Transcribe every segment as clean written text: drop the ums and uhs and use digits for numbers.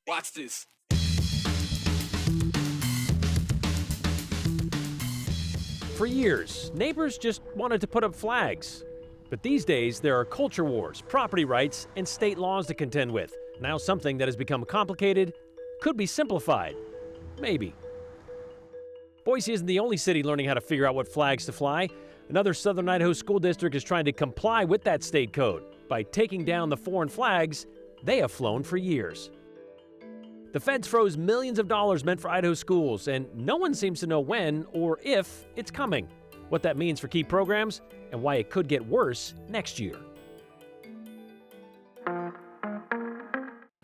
Watch this. For years, neighbors just wanted to put up flags. But these days, there are culture wars, property rights, and state laws to contend with. Now something that has become complicated could be simplified. Maybe. Boise isn't the only city learning how to figure out what flags to fly. Another southern Idaho school district is trying to comply with that state code by taking down the foreign flags they have flown for years. The feds froze millions of dollars meant for Idaho schools, and no one seems to know when or if it's coming, what that means for key programs, and why it could get worse next year.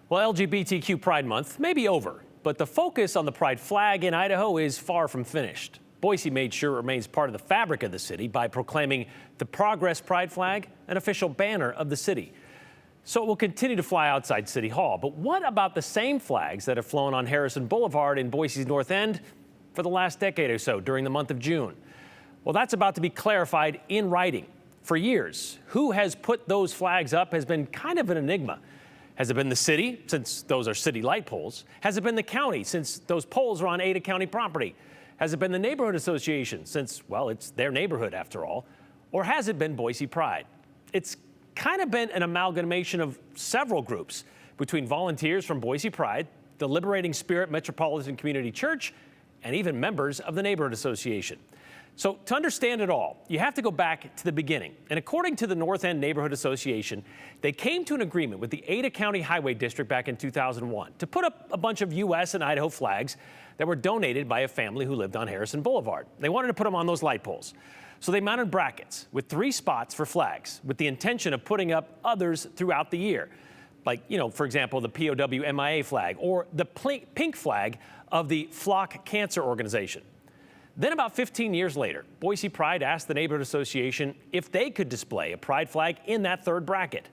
Well, LGBTQ Pride Month may be over, but the focus on the pride flag in Idaho is far from finished. Boise made sure it remains part of the fabric of the city by proclaiming the Progress Pride flag an official banner of the city. So it will continue to fly outside City Hall. But what about the same flags that have flown on Harrison Boulevard in Boise's North End for the last decade or so during the month of June? Well, that's about to be clarified in writing. For years, who has put those flags up has been kind of an enigma. Has it been the city, since those are city light poles? Has it been the county, since those poles are on Ada County property? Has it been the neighborhood association, since, well, it's their neighborhood after all? Or has it been Boise Pride? It's kind of been an amalgamation of several groups between volunteers from Boise Pride, the Liberating Spirit Metropolitan Community Church, and even members of the neighborhood association. So to understand it all, you have to go back to the beginning. And according to the North End Neighborhood Association, they came to an agreement with the Ada County Highway District back in 2001 to put up a bunch of U.S. and Idaho flags that were donated by a family who lived on Harrison Boulevard. They wanted to put them on those light poles. So they mounted brackets with 3 spots for flags with the intention of putting up others throughout the year. Like, for example, the POW MIA flag or the pink flag of the Flock Cancer Organization. Then about 15 years later, Boise Pride asked the Neighborhood Association if they could display a pride flag in that 3rd bracket.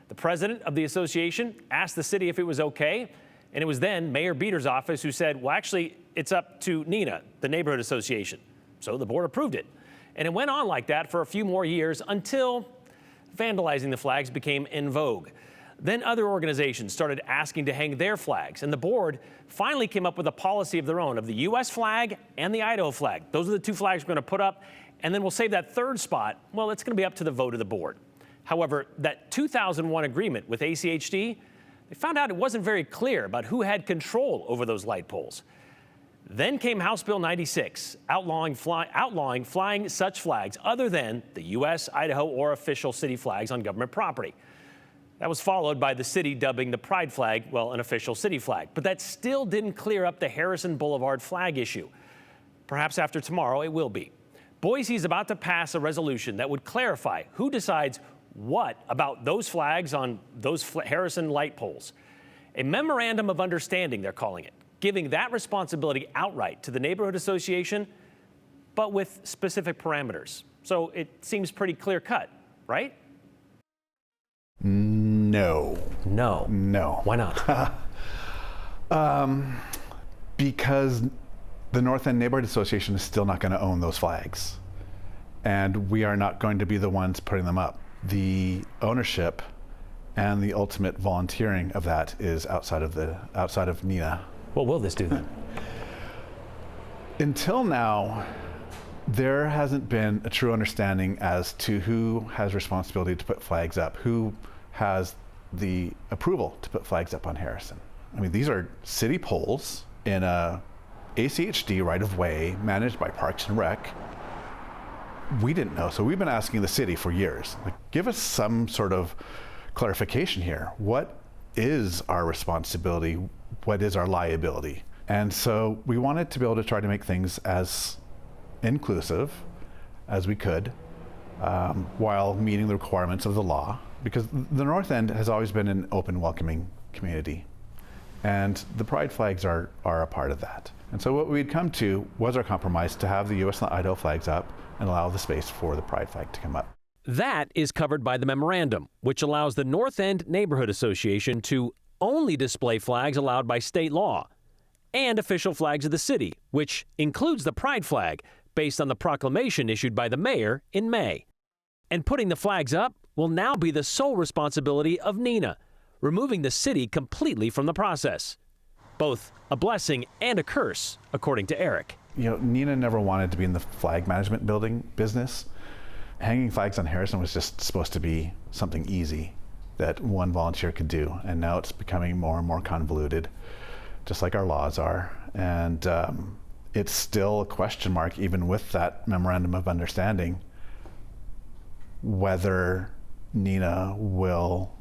The president of the association asked the city if it was okay, and it was then Mayor Beater's office who said, well, actually, it's up to NINA, the Neighborhood Association. So the board approved it. And it went on like that for a few more years until vandalizing the flags became in vogue. Then other organizations started asking to hang their flags, and the board finally came up with a policy of their own of the U.S. flag and the Idaho flag. Those are the 2 flags we're going to put up, and then we'll save that 3rd spot. Well, it's going to be up to the vote of the board. However, that 2001 agreement with ACHD, they found out it wasn't very clear about who had control over those light poles. Then came House Bill 96, outlawing flying such flags other than the U.S., Idaho, or official city flags on government property. That was followed by the city dubbing the pride flag, well, an official city flag. But that still didn't clear up the Harrison Boulevard flag issue. Perhaps after tomorrow it will be. Boise is about to pass a resolution that would clarify who decides what about those flags on those Harrison light poles. A memorandum of understanding, they're calling it, giving that responsibility outright to the Neighborhood Association, but with specific parameters. So it seems pretty clear cut, right? No. Why not? Because the North End Neighborhood Association is still not going to own those flags. And we are not going to be the ones putting them up. The ownership and the ultimate volunteering of that is outside of NINA. What will this do then? Until now, there hasn't been a true understanding as to who has responsibility to put flags up, who has the approval to put flags up on Harrison. I mean, these are city poles in a ACHD right-of-way managed by Parks and Rec. We didn't know, so we've been asking the city for years, like, give us some sort of clarification here. What is our responsibility? What is our liability? And so we wanted to be able to try to make things as inclusive as we could while meeting the requirements of the law, because the North End has always been an open, welcoming community, and the pride flags are a part of that. And so what we'd come to was our compromise to have the U.S. and the Idaho flags up and allow the space for the pride flag to come up. That is covered by the memorandum, which allows the North End Neighborhood Association to only display flags allowed by state law, and official flags of the city, which includes the pride flag, based on the proclamation issued by the mayor in May. And putting the flags up will now be the sole responsibility of NINA. removing the city completely from the process. Both a blessing and a curse, according to Eric. Nina never wanted to be in the flag management building business. Hanging flags on Harrison was just supposed to be something easy that one volunteer could do. And now it's becoming more and more convoluted, just like our laws are. And it's still a question mark, even with that memorandum of understanding, whether Nina will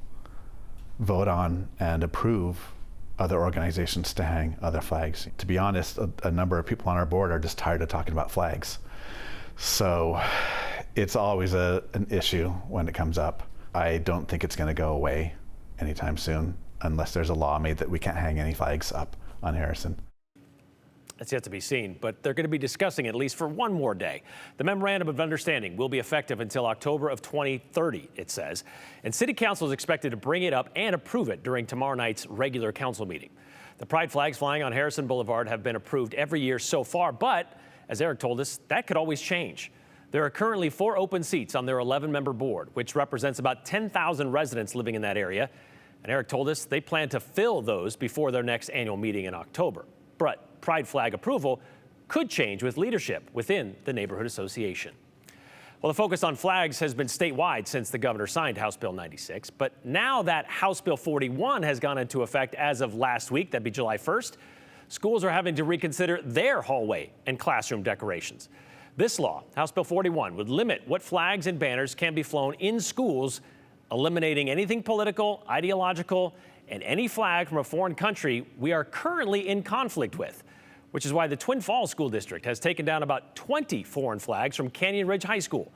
vote on and approve other organizations to hang other flags. To be honest, a number of people on our board are just tired of talking about flags. So it's always an issue when it comes up. I don't think it's going to go away anytime soon unless there's a law made that we can't hang any flags up on Harrison. That's yet to be seen, but they're going to be discussing at least for one more day. The memorandum of understanding will be effective until October of 2030, it says, and City Council is expected to bring it up and approve it during tomorrow night's regular council meeting. The pride flags flying on Harrison Boulevard have been approved every year so far, but as Eric told us, that could always change. There are currently 4 open seats on their 11-member board, which represents about 10,000 residents living in that area. And Eric told us they plan to fill those before their next annual meeting in October. But pride flag approval could change with leadership within the neighborhood association. Well, the focus on flags has been statewide since the governor signed House Bill 96. But now that House Bill 41 has gone into effect as of last week, that'd be July 1st, schools are having to reconsider their hallway and classroom decorations. This law, House Bill 41, would limit what flags and banners can be flown in schools, eliminating anything political, ideological, and any flag from a foreign country we are currently in conflict with, which is why the Twin Falls School District has taken down about 20 foreign flags from Canyon Ridge High School.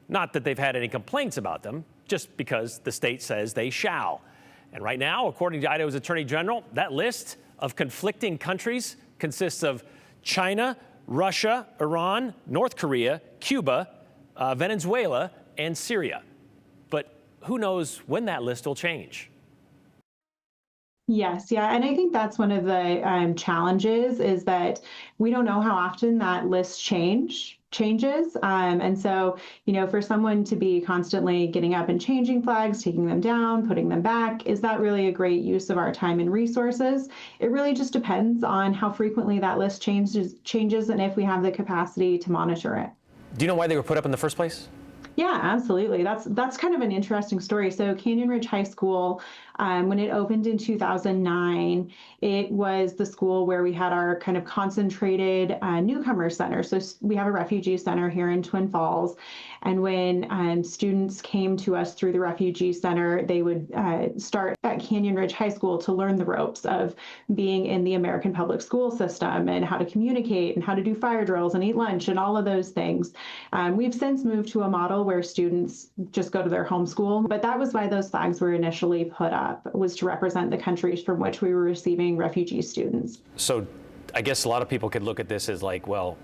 Not that they've had any complaints about them, just because the state says they shall. And right now, according to Idaho's Attorney General, that list of conflicting countries consists of China, Russia, Iran, North Korea, Cuba, Venezuela, and Syria. But who knows when that list will change? Yes, yeah, and I think that's one of the challenges is that we don't know how often that list changes. And so, for someone to be constantly getting up and changing flags, taking them down, putting them back, is that really a great use of our time and resources? It really just depends on how frequently that list changes and if we have the capacity to monitor it. Do you know why they were put up in the first place? Yeah, absolutely. That's kind of an interesting story. So Canyon Ridge High School, when it opened in 2009, it was the school where we had our kind of concentrated newcomer center. So we have a refugee center here in Twin Falls. And when students came to us through the refugee center, they would start at Canyon Ridge High School to learn the ropes of being in the American public school system and how to communicate and how to do fire drills and eat lunch and all of those things. We've since moved to a model where students just go to their home school, but that was why those flags were initially put up, was to represent the countries from which we were receiving refugee students. So I guess a lot of people could look at this as like, well,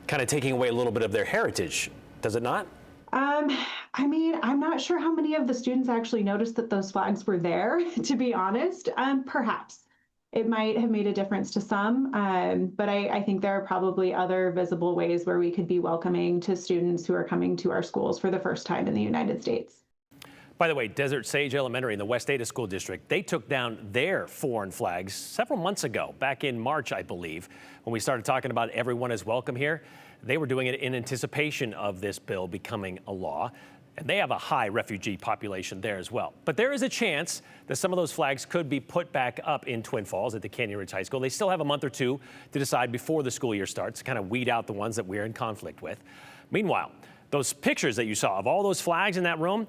kind of taking away a little bit of their heritage. Does it not? I mean, I'm not sure how many of the students actually noticed that those flags were there, to be honest. Perhaps it might have made a difference to some, but I think there are probably other visible ways where we could be welcoming to students who are coming to our schools for the first time in the United States. By the way, Desert Sage Elementary in the West Ada School District, they took down their foreign flags several months ago, back in March, I believe, when we started talking about everyone is welcome here. They were doing it in anticipation of this bill becoming a law, and they have a high refugee population there as well. But there is a chance that some of those flags could be put back up in Twin Falls at the Canyon Ridge High School. They still have a month or two to decide before the school year starts to kind of weed out the ones that we're in conflict with. Meanwhile, those pictures that you saw of all those flags in that room,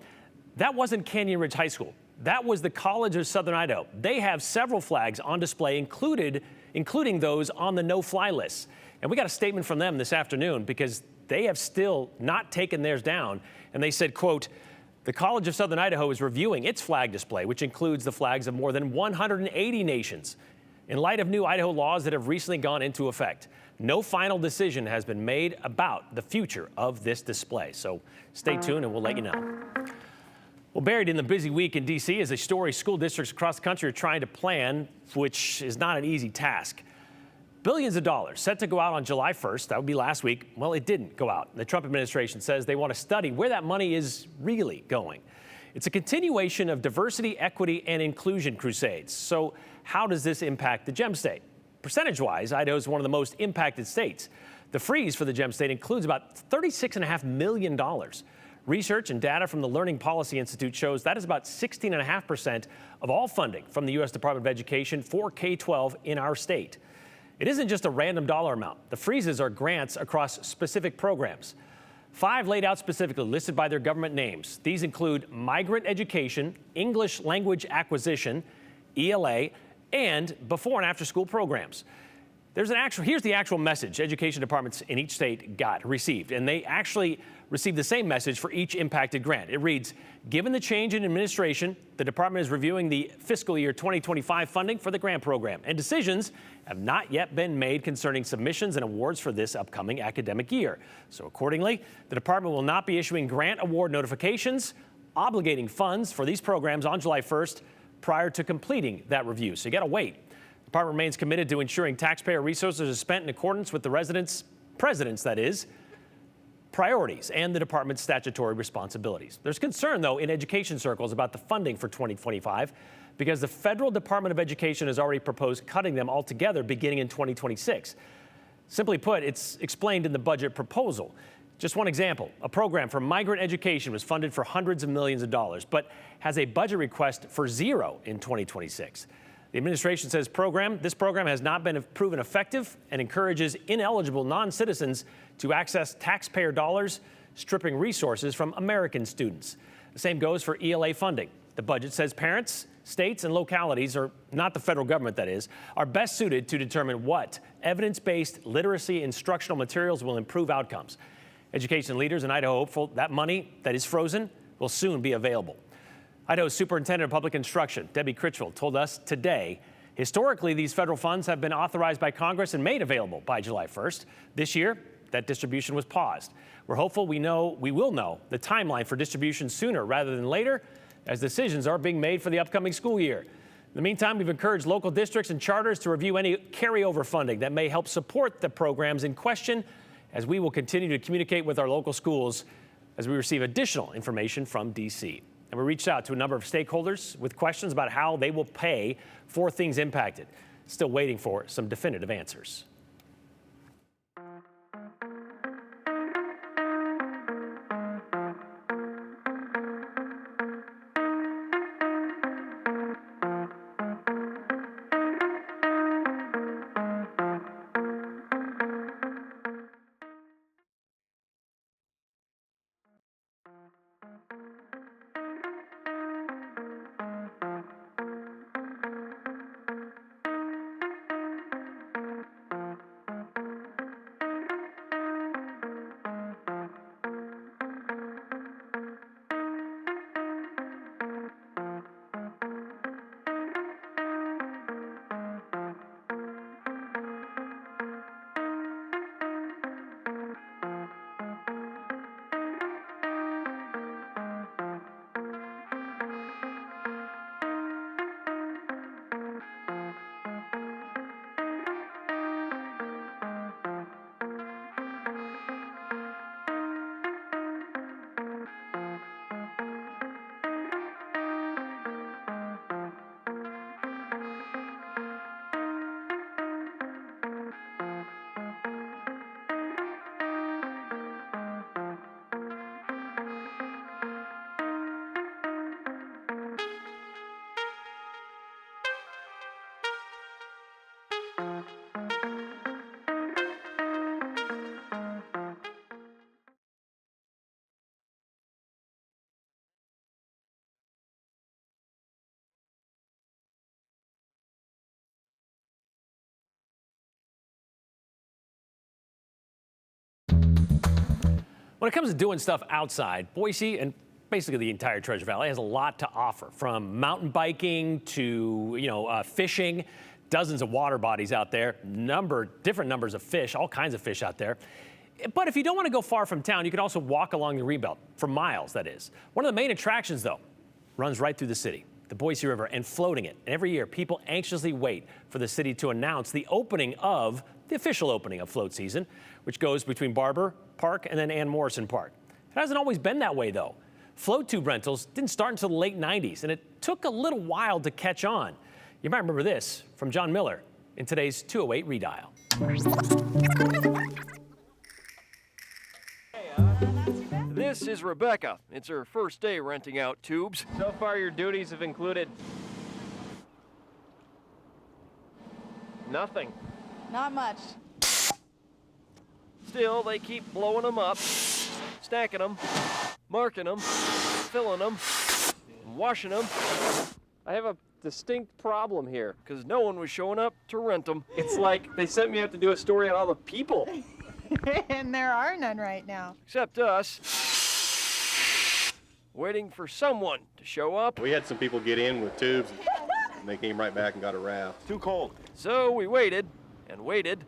that wasn't Canyon Ridge High School. That was the College of Southern Idaho. They have several flags on display, including those on the no-fly list. And we got a statement from them this afternoon because they have still not taken theirs down. And they said, quote, the College of Southern Idaho is reviewing its flag display, which includes the flags of more than 180 nations, in light of new Idaho laws that have recently gone into effect. No final decision has been made about the future of this display. So stay tuned and we'll let you know. Well, buried in the busy week in D.C. is a story school districts across the country are trying to plan, which is not an easy task. Billions of dollars set to go out on July 1st. That would be last week. Well, it didn't go out. The Trump administration says they want to study where that money is really going. It's a continuation of diversity, equity, and inclusion crusades. So how does this impact the Gem State? Percentage-wise, Idaho is one of the most impacted states. The freeze for the Gem State includes about $36.5 million. Research and data from the Learning Policy Institute shows that is about 16.5% of all funding from the U.S. Department of Education for K-12 in our state. It isn't just a random dollar amount. The freezes are grants across specific programs. 5 laid out specifically, listed by their government names. These include migrant education, English language acquisition, ELA, and before and after school programs. Here's the actual message education departments in each state received, and they actually received the same message for each impacted grant. It reads, given the change in administration, the department is reviewing the fiscal year 2025 funding for the grant program, and decisions have not yet been made concerning submissions and awards for this upcoming academic year. So accordingly, the department will not be issuing grant award notifications, obligating funds for these programs on July 1st prior to completing that review. So you got to wait. The department remains committed to ensuring taxpayer resources are spent in accordance with the president's, that is, priorities and the department's statutory responsibilities. There's concern, though, in education circles about the funding for 2025 because the federal Department of Education has already proposed cutting them altogether beginning in 2026. Simply put, it's explained in the budget proposal. Just one example, a program for migrant education was funded for hundreds of millions of dollars, but has a budget request for $0 in 2026. The administration says this program has not been proven effective and encourages ineligible non-citizens to access taxpayer dollars, stripping resources from American students. The same goes for ELA funding. The budget says parents, states, and localities, or not the federal government that is, are best suited to determine what evidence-based literacy instructional materials will improve outcomes. Education leaders in Idaho hopeful that money that is frozen will soon be available. Idaho's Superintendent of Public Instruction, Debbie Critchfield, told us today, historically, these federal funds have been authorized by Congress and made available by July 1st. This year, that distribution was paused. We're hopeful we will know the timeline for distribution sooner rather than later, as decisions are being made for the upcoming school year. In the meantime, we've encouraged local districts and charters to review any carryover funding that may help support the programs in question, as we will continue to communicate with our local schools as we receive additional information from D.C. And we reached out to a number of stakeholders with questions about how they will pay for things impacted. Still waiting for some definitive answers. When it comes to doing stuff outside, Boise and basically the entire Treasure Valley has a lot to offer, from mountain biking to fishing, dozens of water bodies out there, different numbers of fish, all kinds of fish out there. But if you don't want to go far from town, you can also walk along the Rebelt for miles, that is. One of the main attractions, though, runs right through the city, the Boise River, and floating it. And every year, people anxiously wait for the city to announce the official opening of float season, which goes between Barber Park and then Ann Morrison Park. It hasn't always been that way, though. Float tube rentals didn't start until the late 90s, and it took a little while to catch on. You might remember this from John Miller in today's 208 Redial. This is Rebecca. It's her first day renting out tubes. So far, your duties have included nothing. Not much. Still, they keep blowing them up, stacking them, marking them, filling them, washing them, I have a distinct problem here. because no one was showing up to rent them. It's like they sent me out to do a story on all the people. And there are none right now. Except us. Waiting for someone to show up. We had some people get in with tubes, and they came right back and got a raft. Too cold. So we waited, and waited,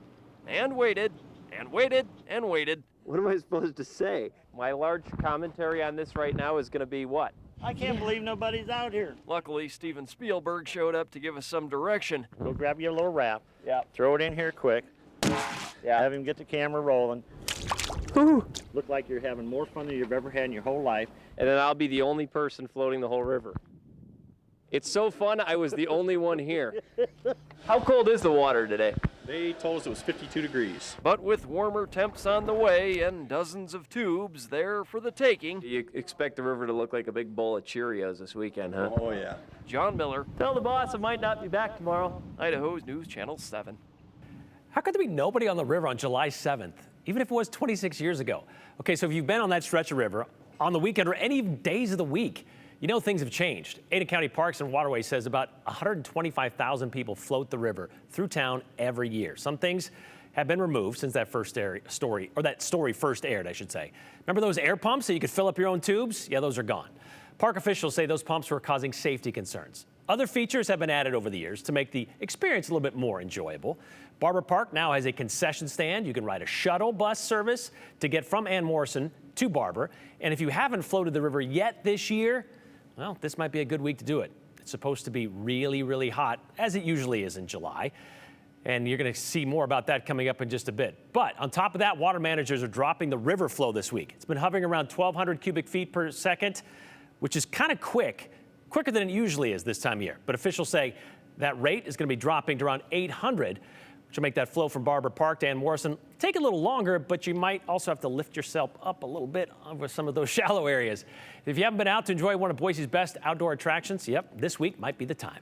and waited, and waited, and waited. What am I supposed to say? My large commentary on this right now is going to be what? I can't believe nobody's out here. Luckily, Steven Spielberg showed up to give us some direction. Go grab your little raft. Yeah. Throw it in here quick. Yeah. Have him get the camera rolling. Look like you're having more fun than you've ever had in your whole life. And then I'll be the only person floating the whole river. It's so fun, I was the only one here. How cold is the water today? They told us it was 52 degrees. But with warmer temps on the way and dozens of tubes there for the taking, You expect the river to look like a big bowl of Cheerios this weekend, huh? Oh, yeah. John Miller, Tell the boss I might not be back tomorrow. Idaho's News Channel 7. How could there be nobody on the river on July 7th, even if it was 26 years ago? Okay, so if you've been on that stretch of river on the weekend or any days of the week, you know things have changed. Ada County Parks and Waterways says about 125,000 people float the river through town every year. Some things have been removed since that story first aired, I should say. Remember those air pumps so you could fill up your own tubes? Yeah, those are gone. Park officials say those pumps were causing safety concerns. Other features have been added over the years to make the experience a little bit more enjoyable. Barber Park now has a concession stand. You can ride a shuttle bus service to get from Ann Morrison to Barber. And if you haven't floated the river yet this year, well, this might be a good week to do it. It's supposed to be really, really hot, as it usually is in July. And you're going to see more about that coming up in just a bit. But on top of that, water managers are dropping the river flow this week. It's been hovering around 1,200 cubic feet per second, which is kind of quicker than it usually is this time of year. But officials say that rate is going to be dropping to around 800, which will make that flow from Barber Park to Ann Morrison take a little longer, but you might also have to lift yourself up a little bit over some of those shallow areas. If you haven't been out to enjoy one of Boise's best outdoor attractions, yep, this week might be the time.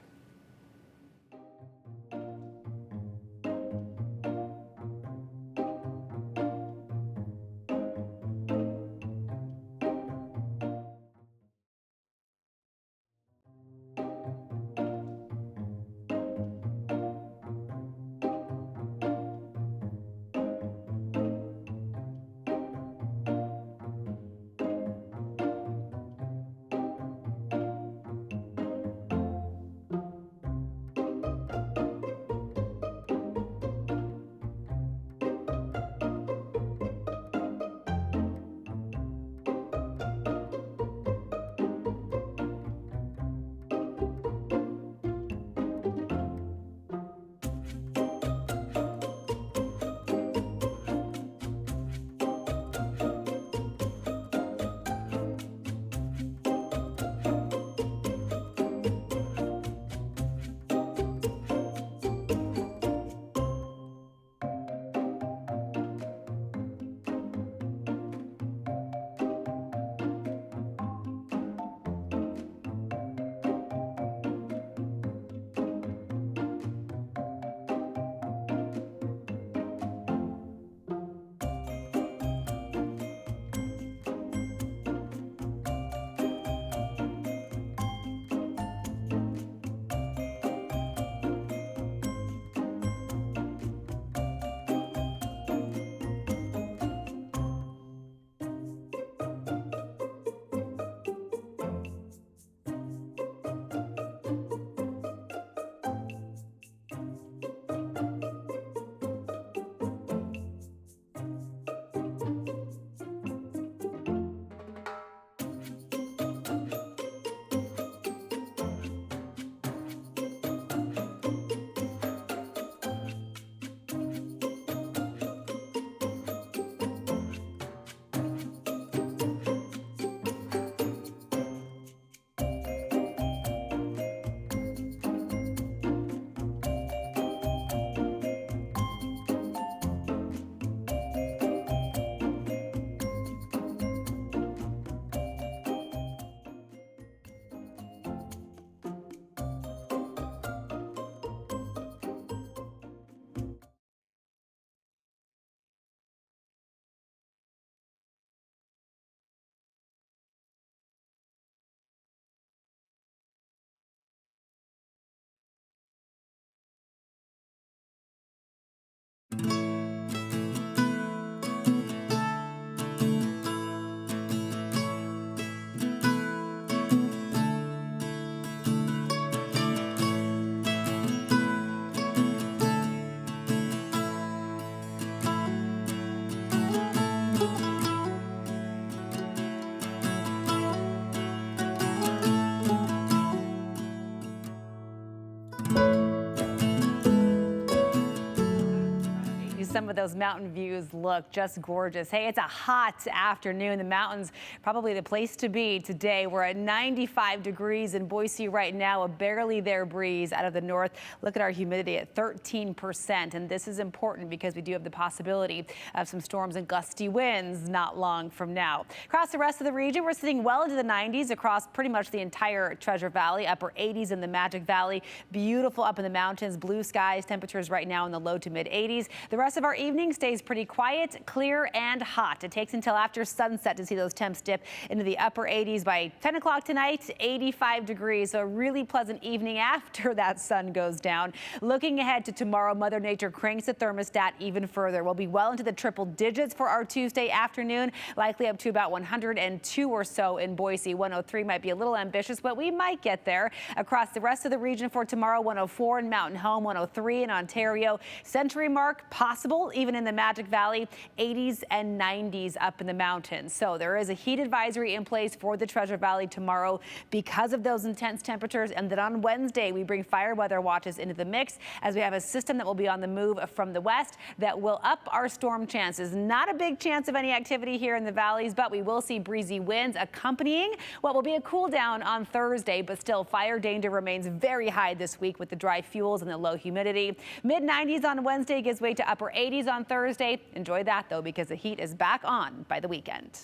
some of those mountain views look just gorgeous. Hey, it's a hot afternoon. The mountains, probably the place to be today. We're at 95 degrees in Boise right now, a barely there breeze out of the north. Look at our humidity at 13%. And this is important because we do have the possibility of some storms and gusty winds not long from now. Across the rest of the region, we're sitting well into the 90s across pretty much the entire Treasure Valley, upper 80s in the Magic Valley. Beautiful up in the mountains, blue skies, temperatures right now in the low to mid 80s. The rest of our evening stays pretty quiet, clear and hot. It takes until after sunset to see those temps dip into the upper 80s. By 10 o'clock tonight, 85 degrees. So a really pleasant evening after that sun goes down. Looking ahead to tomorrow, Mother Nature cranks the thermostat even further. We'll be well into the triple digits for our Tuesday afternoon, likely up to about 102 or so in Boise. 103 might be a little ambitious, but we might get there. Across the rest of the region for tomorrow, 104 in Mountain Home, 103 in Ontario. Century mark possible even in the Magic Valley, 80s and 90s up in the mountains. So there is a heat advisory in place for the Treasure Valley tomorrow because of those intense temperatures. And then on Wednesday, we bring fire weather watches into the mix as we have a system that will be on the move from the west that will up our storm chances. Not a big chance of any activity here in the valleys, but we will see breezy winds accompanying what will be a cool down on Thursday. But still, fire danger remains very high this week with the dry fuels and the low humidity. Mid 90s on Wednesday gives way to upper 80s on Thursday. Enjoy that, though, because the heat is back on by the weekend.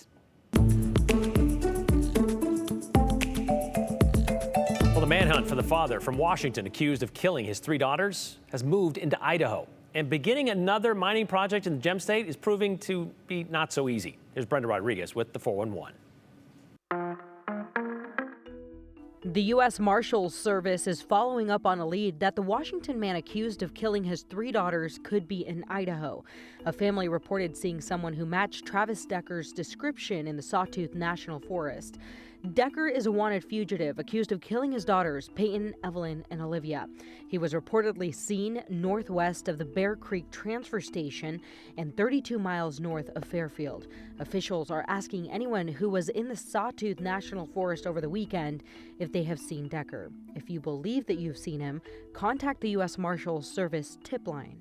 Well, the manhunt for the father from Washington accused of killing his 3 daughters has moved into Idaho. And beginning another mining project in the Gem State is proving to be not so easy. Here's Brenda Rodriguez with the 411. The U.S. Marshals Service is following up on a lead that the Washington man accused of killing his 3 daughters could be in Idaho. A family reported seeing someone who matched Travis Decker's description in the Sawtooth National Forest. Decker is a wanted fugitive accused of killing his daughters, Peyton, Evelyn, and Olivia. He was reportedly seen northwest of the Bear Creek transfer station and 32 miles north of Fairfield. Officials are asking anyone who was in the Sawtooth National Forest over the weekend if they have seen Decker. If you believe that you've seen him, contact the U.S. Marshals Service tip line.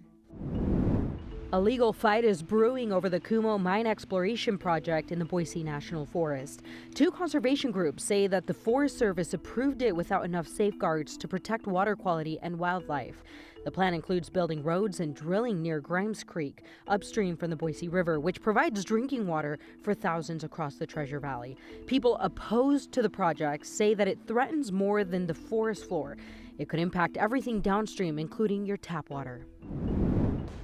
A legal fight is brewing over the Kumo mine exploration project in the Boise National Forest. 2 conservation groups say that the Forest Service approved it without enough safeguards to protect water quality and wildlife. The plan includes building roads and drilling near Grimes Creek, upstream from the Boise River, which provides drinking water for thousands across the Treasure Valley. People opposed to the project say that it threatens more than the forest floor. It could impact everything downstream, including your tap water.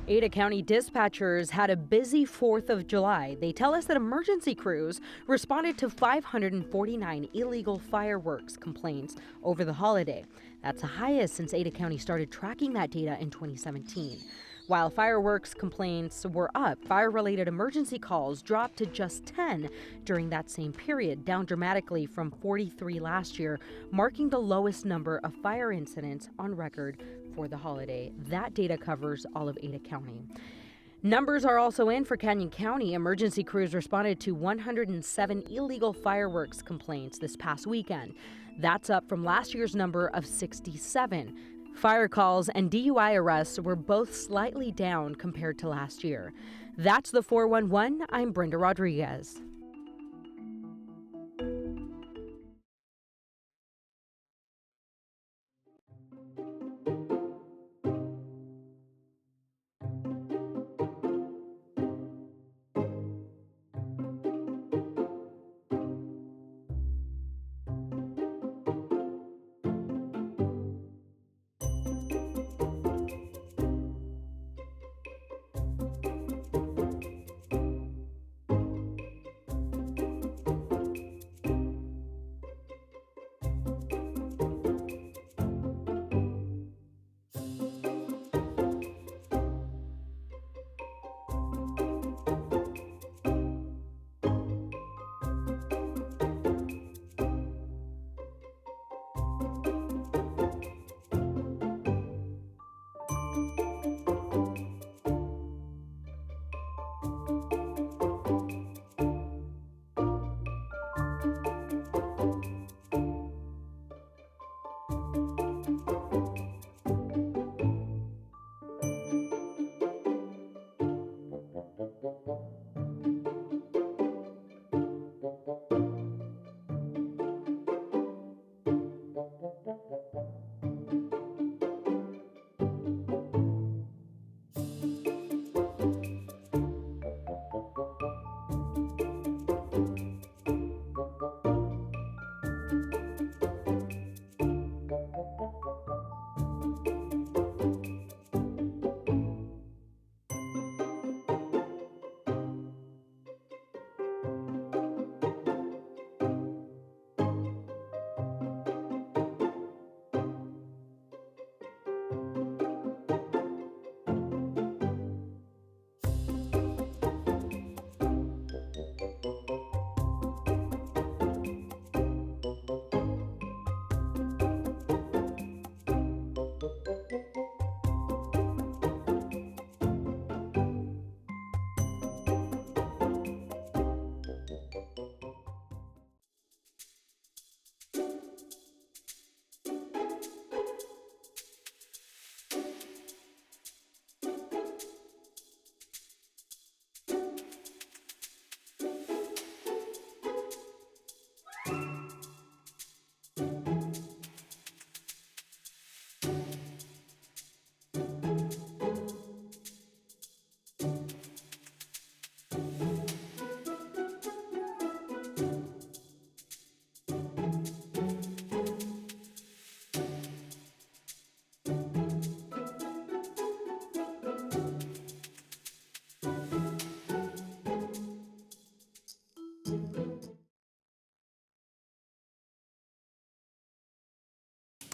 Ada County dispatchers had a busy 4th of July. They tell us that emergency crews responded to 549 illegal fireworks complaints over the holiday. That's the highest since Ada County started tracking that data in 2017. While fireworks complaints were up, fire-related emergency calls dropped to just 10 during that same period, down dramatically from 43 last year, marking the lowest number of fire incidents on record for the holiday. That data covers all of Ada County. Numbers are also in for Canyon County. Emergency crews responded to 107 illegal fireworks complaints this past weekend. That's up from last year's number of 67. Fire calls and DUI arrests were both slightly down compared to last year. That's the 411. I'm Brenda Rodriguez.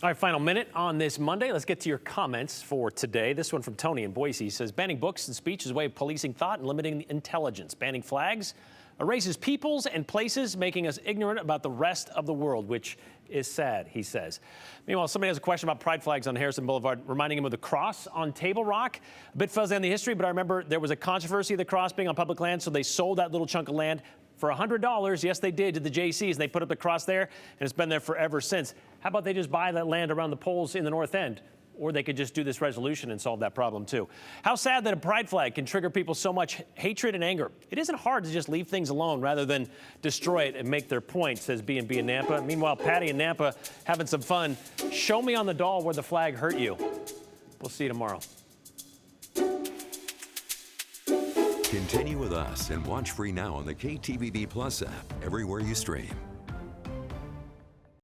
All right, final minute on this Monday. Let's get to your comments for today. This one from Tony in Boise says, banning books and speech is a way of policing thought and limiting intelligence. Banning flags erases peoples and places, making us ignorant about the rest of the world, which is sad, he says. Meanwhile, somebody has a question about pride flags on Harrison Boulevard, reminding him of the cross on Table Rock. A bit fuzzy on the history, but I remember there was a controversy of the cross being on public land, so they sold that little chunk of land for $100. Yes, they did, to the Jaycees, and they put up the cross there, and it's been there forever since. How about they just buy that land around the poles in the North End? Or they could just do this resolution and solve that problem too. How sad that a pride flag can trigger people so much hatred and anger. It isn't hard to just leave things alone rather than destroy it and make their point, says B&B in Nampa. Meanwhile, Patty in Nampa having some fun. Show me on the doll where the flag hurt you. We'll see you tomorrow. Continue with us and watch free now on the KTVB Plus app everywhere you stream.